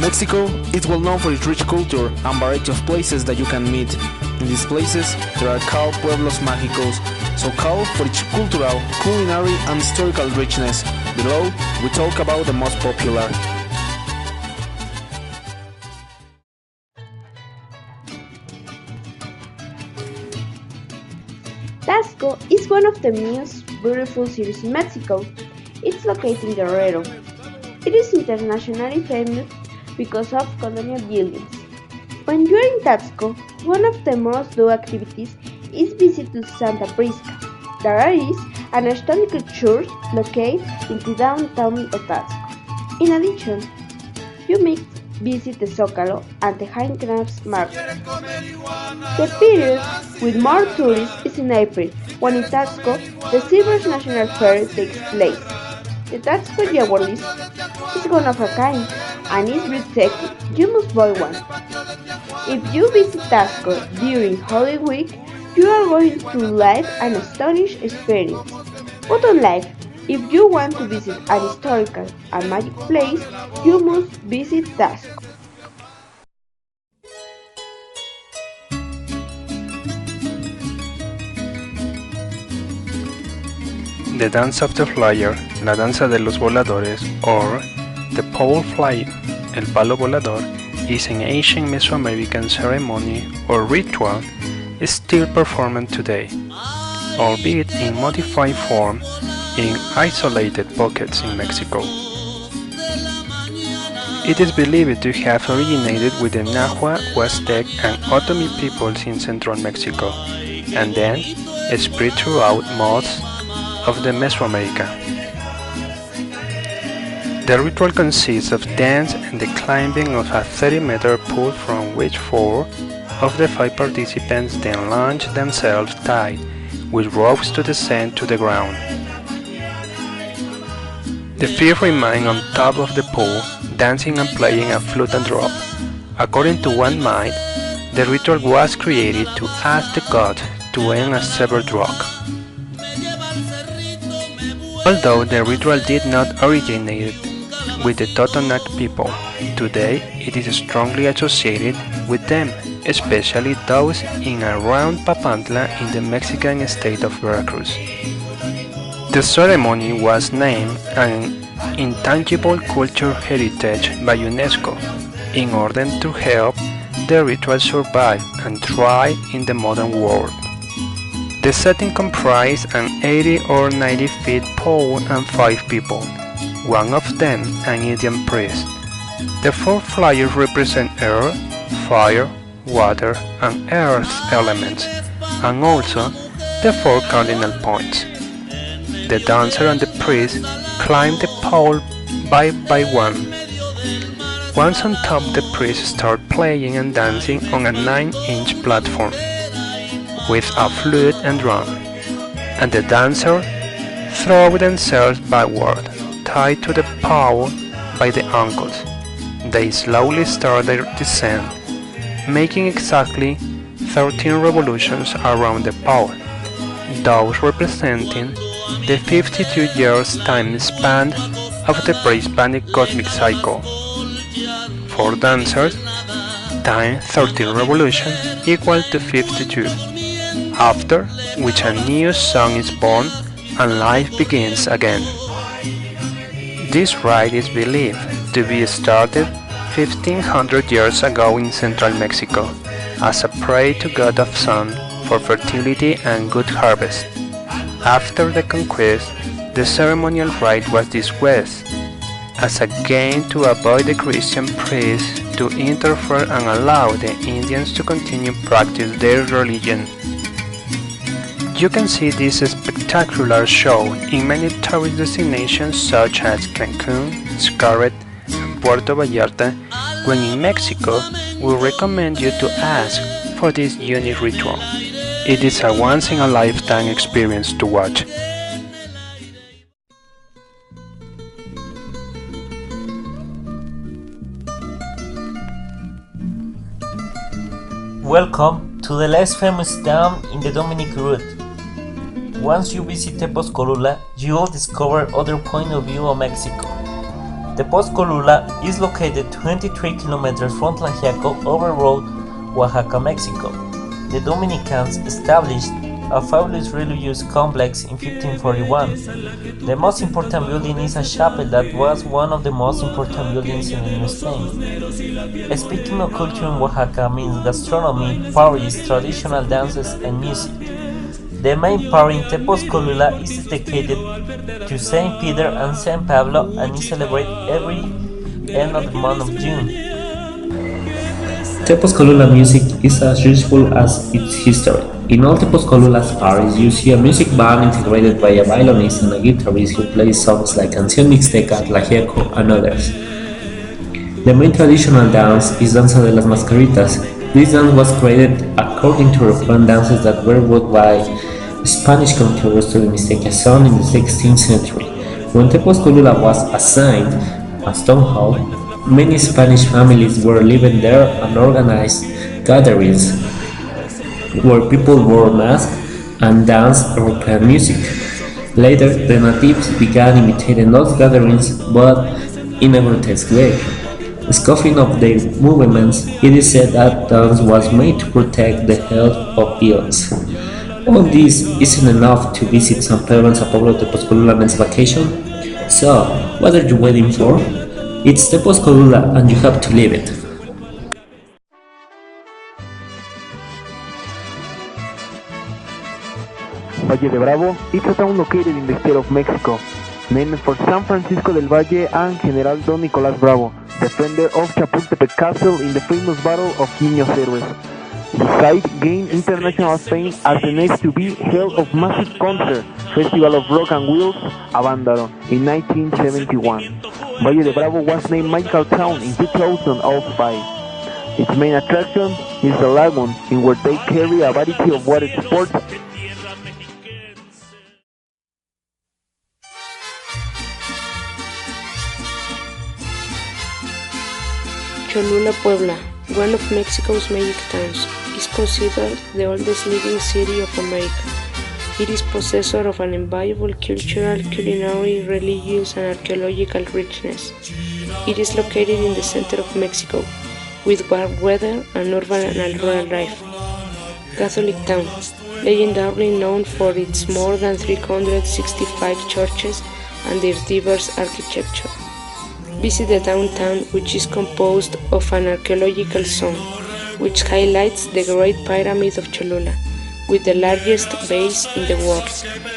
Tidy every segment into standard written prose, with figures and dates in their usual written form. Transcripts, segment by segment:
Mexico is well known for its rich culture and variety of places that you can meet. In these places, there are called Pueblos Magicos, so called for its cultural, culinary and historical richness. Below, we talk about the most popular. Taxco is one of the most beautiful cities in Mexico. It's located in Guerrero. It is internationally famous because of colonial buildings. When you are in Taxco, one of the most do activities is visit to Santa Prisca. There is an historical church located in the downtown of Taxco. In addition, you may visit the Zócalo and the handicrafts market. The period with more tourists is in April, when in Taxco the Silver National Fair takes place. The Taxco Jaguarlist is one of a kind and is breathtaking. You must buy one. If you visit Taxco during Holy Week, you are going to live an astonishing experience. But on life, if you want to visit an historical and magic place, you must visit Taxco. The dance of the flyer, la danza de los voladores, or the pole flying, el palo volador, is an ancient Mesoamerican ceremony or ritual still performed today, albeit in modified form in isolated pockets in Mexico. It is believed to have originated with the Nahua, Huastec, and Otomi peoples in central Mexico, and then spread throughout most of the Mesoamerica. The ritual consists of dance and the climbing of a 30-meter pole from which 4 of the 5 participants then launch themselves tied with ropes to descend to the ground. The 5 remain on top of the pole, dancing and playing a flute and drum. According to one myth, the ritual was created to ask the god to end a severed rock. Although the ritual did not originate with the Totonac people, today it is strongly associated with them, especially those in and around Papantla in the Mexican state of Veracruz. The ceremony was named an intangible cultural heritage by UNESCO in order to help the ritual survive and thrive in the modern world. The setting comprised an 80 or 90 feet pole and 5 people, one of them an Indian priest. The 4 flyers represent air, fire, water, and earth elements, and also the 4 cardinal points. The dancer and the priest climb the pole by one. Once on top, the priest starts playing and dancing on a 9-inch platform with a flute and drum, and the dancer throw themselves backward, tied to the pole by the uncles. They slowly start their descent, making exactly 13 revolutions around the pole, those representing the 52 years time span of the pre-Hispanic cosmic cycle. For dancers, time 13 revolution equal to 52, after which a new song is born and life begins again. This rite is believed to be started 1500 years ago in central Mexico as a prayer to God of sun for fertility and good harvest. After the conquest, the ceremonial rite was disguised as a gain to avoid the Christian priests to interfere and allow the Indians to continue practice their religion. You can see this spectacular show in many tourist destinations such as Cancun, Xcaret, and Puerto Vallarta. When in Mexico, we recommend you to ask for this unique ritual. It is a once-in-a-lifetime experience to watch. Welcome to the less famous town in the Dominic route. Once you visit Tepos Colula, you will discover other point of view of Mexico. Tepos Colula is located 23 kilometers from Tlaxiaco over road, Oaxaca, Mexico. The Dominicans established a fabulous religious complex in 1541. The most important building is a chapel that was one of the most important buildings in the New Spain. Speaking of culture in Oaxaca means gastronomy, parties, traditional dances, and music. The main party in Tepos Colula is dedicated to Saint Peter and Saint Pablo and is celebrated every end of the month of June. Tepos Colula music is as useful as its history. In all Tepos Colula's parties, you see a music band integrated by a violinist and a guitarist who plays songs like Canción Mixteca, Tlaxiaco, and others. The main traditional dance is Danza de las Mascaritas. This dance was created according to European dances that were brought by Spanish conquerors to the Mixteca zone in the 16th century. When Tepos Colula was assigned a stronghold, many Spanish families were living there and organized gatherings where people wore masks and danced European music. Later, the natives began imitating those gatherings, but in a grotesque way. Scoffing of their movements, it is said that dance was made to protect the health of eels. All this isn't enough to visit San Pedro and San Pablo Tepos Colula next vacation? So, what are you waiting for? It's Tepos Colula and you have to live it. Valle de Bravo is a town located in the state of Mexico, named for San Francisco del Valle and General Don Nicolás Bravo, defender of Chapultepec Castle in the famous Battle of Niños Héroes. The site gained international fame as the next to be held of massive concert Festival of Rock and Wheels, Avanzado, in 1971. Valle de Bravo was named Magical Town in 2005. Its main attraction is the lagoon, in where they carry a variety of water sports. Cholula, Puebla, one of Mexico's magic towns, is considered the oldest living city of America. It is possessor of an invaluable cultural, culinary, religious, and archaeological richness. It is located in the center of Mexico, with warm weather and urban and rural life. Catholic town, legendarily known for its more than 365 churches and their diverse architecture. Visit the downtown, which is composed of an archaeological zone, which highlights the Great Pyramid of Cholula, with the largest base in the world,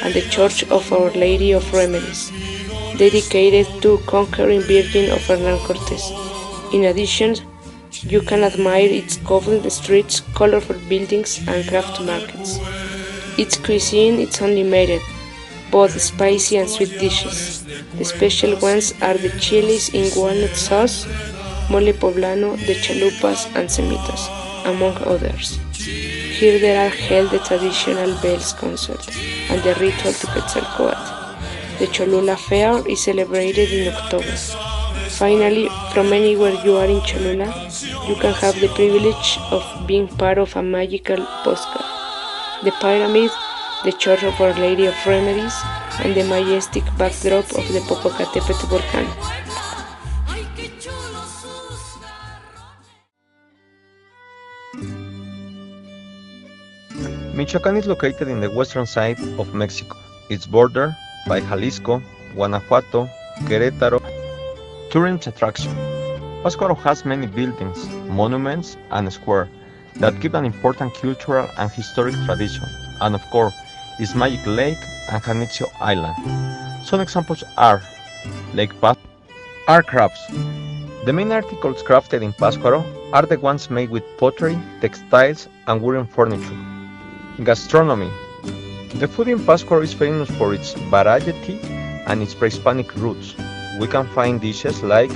and the Church of Our Lady of Remedies, dedicated to conquering Virgin of Hernán Cortés. In addition, you can admire its cobbled streets, colorful buildings, and craft markets. Its cuisine is unlimited, both spicy and sweet dishes. The special ones are the chilis in walnut sauce, mole poblano, the chalupas, and semitas, among others. Here there are held the traditional bells concert and the ritual to Quetzalcoatl. The Cholula Fair is celebrated in October. Finally, from anywhere you are in Cholula, you can have the privilege of being part of a magical postcard. The pyramid, the Church of Our Lady of Remedies, and the majestic backdrop of the Popocatépetl volcano. Michoacán is located in the western side of Mexico. It's bordered by Jalisco, Guanajuato, Querétaro. Tourism attraction. Pátzcuaro has many buildings, monuments, and squares that keep an important cultural and historic tradition, and of course, its magic lake and Janitzio Island. Some examples are Lake Pátzcuaro, art crafts. The main articles crafted in Pátzcuaro are the ones made with pottery, textiles, and wooden furniture. Gastronomy. The food in Pátzcuaro is famous for its variety and its pre-Hispanic roots. We can find dishes like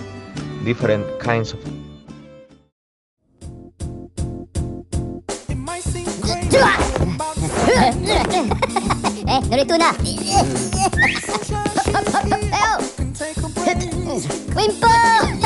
different kinds of Norituna! Wimpo!